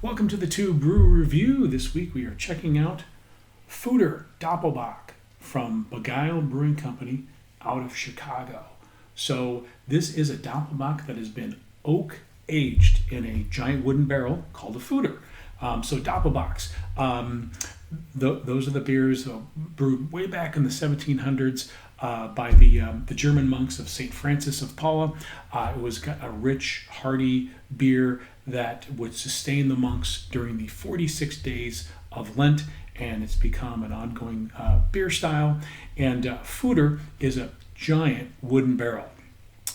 Welcome to the TUE Brew Review. This week we are checking out Foeder Doppelbock from Begyle Brewing Company out of Chicago. So this is a Doppelbock that has been oak aged in a giant wooden barrel called a Foeder. So Doppelbocks, those are the beers brewed way back in the 1700s by the German monks of St. Francis of Paula. It was a rich, hearty beer that would sustain the monks during the 46 days of Lent, and it's become an ongoing beer style. And Foeder is a giant wooden barrel.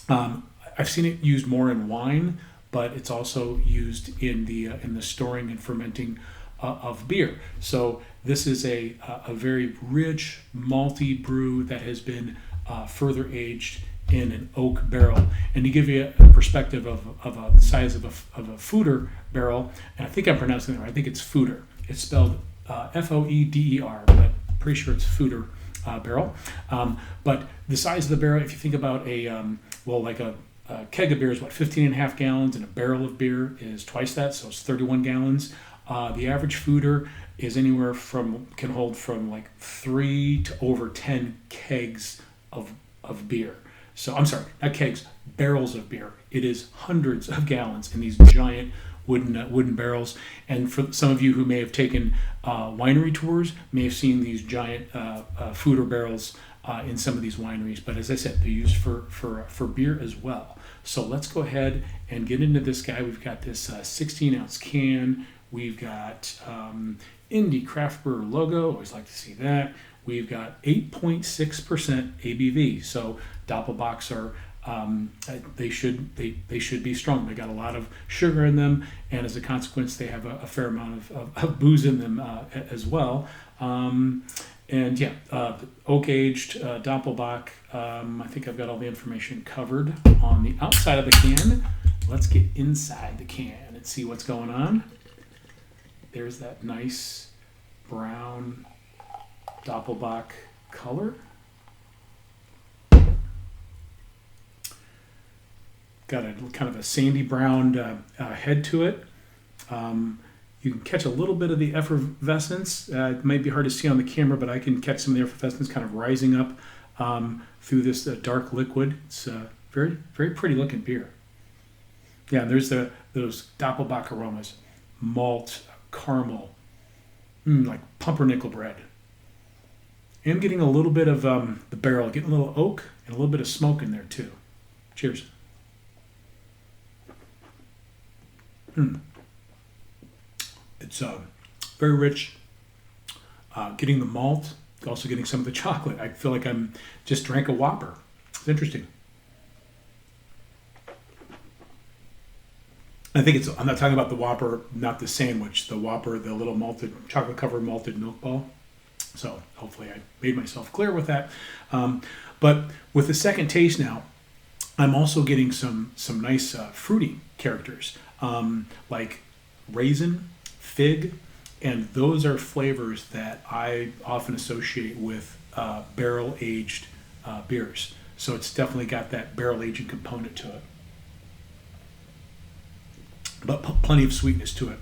I've seen it used more in wine, but it's also used in the storing and fermenting of beer. So this is a very rich malty brew that has been further aged in an oak barrel. And to give you a perspective of the size of a Foeder barrel, and I think I'm pronouncing it right, I think it's Foeder. It's spelled F-O-E-D-E-R, but I'm pretty sure it's Foeder barrel. But the size of the barrel, if you think about a keg of beer is 15 and a half gallons, and a barrel of beer is twice that, so it's 31 gallons. The average Foeder is can hold from like 3 to over 10 kegs of beer. So I'm sorry, not kegs, barrels of beer. It is hundreds of gallons in these giant wooden barrels. And for some of you who may have taken winery tours, may have seen these giant Foeder barrels in some of these wineries. But as I said, they're used for beer as well. So let's go ahead and get into this guy. We've got this 16-ounce can. We've got Indie Craft Brewer logo. Always like to see that. We've got 8.6% ABV. So Doppelbocks are they should be strong. They got a lot of sugar in them, and as a consequence, they have a fair amount of booze in them as well. Oak aged Doppelbock. I think I've got all the information covered on the outside of the can. Let's get inside the can and see what's going on. There's that nice brown Doppelbock color. Got a kind of a sandy brown head to it. You can catch a little bit of the effervescence. It might be hard to see on the camera, but I can catch some of the effervescence kind of rising up through this dark liquid. It's a very, very pretty looking beer. Yeah, and there's those Doppelbock aromas. Malt, caramel, like pumpernickel bread. And getting a little bit of the barrel, getting a little oak and a little bit of smoke in there too. Cheers. It's very rich. Getting the malt, also getting some of the chocolate. I feel like I'm just drank a Whopper. It's interesting. I'm not talking about the Whopper, not the sandwich. The Whopper, the little malted, chocolate-covered malted milk ball. So hopefully I made myself clear with that. But with the second taste now, I'm also getting some nice fruity characters, like raisin, fig, and those are flavors that I often associate with barrel-aged beers. So it's definitely got that barrel aging component to it. But plenty of sweetness to it.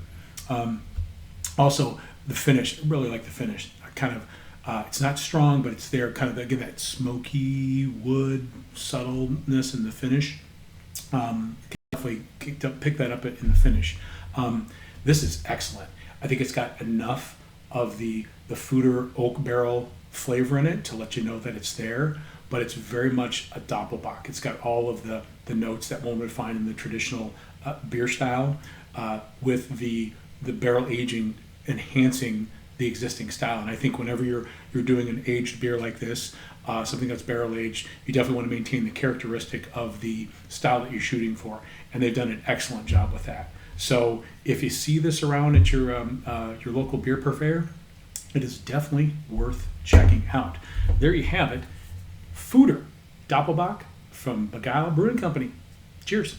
Also, the finish, I really like the finish. It's not strong, but it's there, kind of again, that smoky wood subtleness in the finish. Definitely pick that up in the finish. This is excellent. I think it's got enough of the Foeder oak barrel flavor in it to let you know that it's there, but it's very much a Doppelbock. It's got all of the notes that one would find in the traditional beer style, with the barrel aging enhancing the existing style. And I think whenever you're doing an aged beer like this, something that's barrel aged, you definitely want to maintain the characteristic of the style that you're shooting for, and they've done an excellent job with that. So if you see this around at your local beer purveyor, it is definitely worth checking out. There you have it, Foeder Doppelbock from Begyle Brewing Company. Cheers.